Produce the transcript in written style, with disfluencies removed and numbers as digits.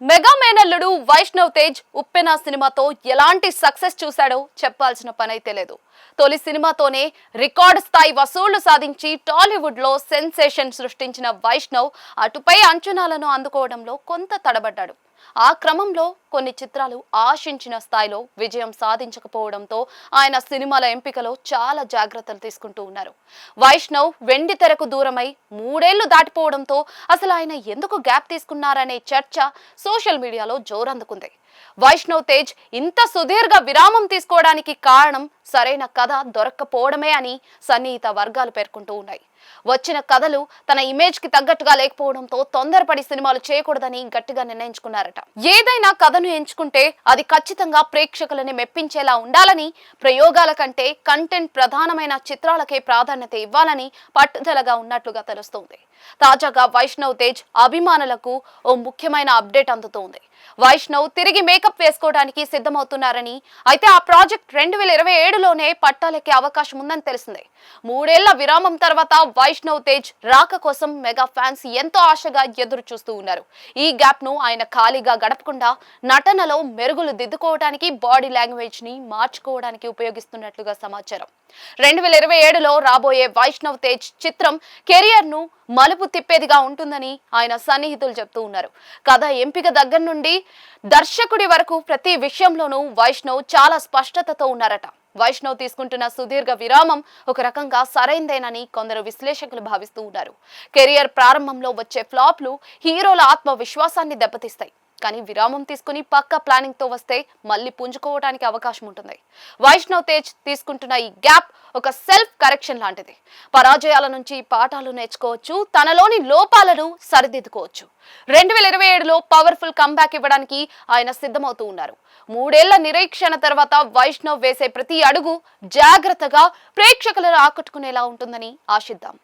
Mega మేనల్లుడు వైష్ణవ్ తేజ్ ఉప్పెన సినిమాతో ఎలాంటి సక్సెస్ చూశాడో చెప్పాల్సిన పనైతే లేదు. తొలి సినిమాతోనే రికార్డు స్థాయి వసూళ్లు సాధించి టాలీవుడ్ లో సెన్సేషన్ సృష్టించిన వైష్ణవ్ అటుపై అంచనాలను అందుకోవడంలో కొంత తడబడ్డాడు. ఆ క్రమంలో కొన్ని చిత్రాలు ఆశించిన స్థాయిలో విజయం సాధించకపోవడంతో ఆయన సినిమాల ఎంపికలో చాలా జాగ్రత్తలు తీసుకుంటూ ఉన్నారు. వైష్ణవ్ వెండి తెరకు దూరమై 3 ఏళ్లు దాటిపోవడంతో అసలు ఆయన ఎందుకు గ్యాప్ తీసుకున్నారనే చర్చ సోషల్ మీడియాలో జోరందుకుంది. వైష్ణవ్ తేజ్ ఇంత సుదీర్ఘ విరామం తీసుకోవడానికి కారణం సరైన కథ దొరక్కపోవడమే అని సన్నిహిత వర్గాలు పేర్కొంటూ ఉన్నాయి. వచ్చిన కథలు తన ఇమేజ్ కి తగ్గట్టుగా లేకపోవడంతో తొందరపడి సినిమాలు చేయకూడదని గట్టిగా నిర్ణయించుకున్నారట. ఏదైనా కథను ఎంచుకుంటే అది ఖచ్చితంగా ప్రేక్షకులని మెప్పించేలా ఉండాలని, ప్రయోగాల కంటే కంటెంట్ ప్రధానమైన చిత్రాలకే ప్రాధాన్యత ఇవ్వాలని పట్టుదలగా ఉన్నట్లుగా తెలుస్తోంది. తాజాగా వైష్ణవ్ తేజ్ అభిమానులకు ఓ ముఖ్యమైన అప్డేట్ అందుతోంది. వైష్ణవ్ తిరిగి మేకప్ వేసుకోవడానికి సిద్ధమవుతున్నారని, అయితే ఆ ప్రాజెక్ట్ 2027లోనే పట్టాలెక్కే అవకాశం ఉందని తెలిసిందే. 3 ఏళ్ల విరామం తర్వాత వైష్ణవ్ తేజ్ రాక కోసం మెగా ఫ్యాన్స్ ఎంతో ఆశగా ఎదురు చూస్తూ ఉన్నారు. ఈ గ్యాప్ ను ఆయన ఖాళీగా గడపకుండా నటనలో మెరుగులు దిద్దుకోవడానికి, బాడీ లాంగ్వేజ్ ని మార్చుకోవడానికి ఉపయోగిస్తున్నట్లుగా సమాచారం. 2027లో రాబోయే వైష్ణవ్ తేజ్ చిత్రం కెరియర్ ను మలుపు తిప్పేదిగా ఉంటుందని ఆయన సన్నిహితులు చెప్తూ ఉన్నారు. కథ ఎంపిక దగ్గర నుండి దర్శకుడి వరకు ప్రతి విషయంలోనూ వైష్ణవ్ చాలా స్పష్టతతో ఉన్నారట. వైష్ణవ్ తీసుకుంటున్న సుదీర్ఘ విరామం ఒక రకంగా సరైందేనని కొందరు విశ్లేషకులు భావిస్తూ ఉన్నారు. కెరియర్ ప్రారంభంలో వచ్చే ఫ్లాప్లు హీరోల ఆత్మవిశ్వాసాన్ని దెబ్బతీస్తాయి. కానీ విరామం తీసుకుని పక్కా ప్లానింగ్ తో వస్తే మళ్ళీ పుంజుకోవడానికి అవకాశం ఉంటుంది. వైష్ణవ్ తేజ్ తీసుకుంటున్న ఈ గ్యాప్ ఒక సెల్ఫ్ కరెక్షన్ లాంటిది. పరాజయాల నుంచి పాఠాలు నేర్చుకోవచ్చు, తనలోని లోపాలను సరిదిద్దుకోవచ్చు. 2027లో పవర్ఫుల్ కంబ్యాక్ ఇవ్వడానికి ఆయన సిద్ధమవుతూ ఉన్నారు. 3 ఏళ్ల నిరీక్షణ తర్వాత వైష్ణవ్ వేసే ప్రతి అడుగు జాగ్రత్తగా ప్రేక్షకులను ఆకట్టుకునేలా ఉంటుందని ఆశిద్దాం.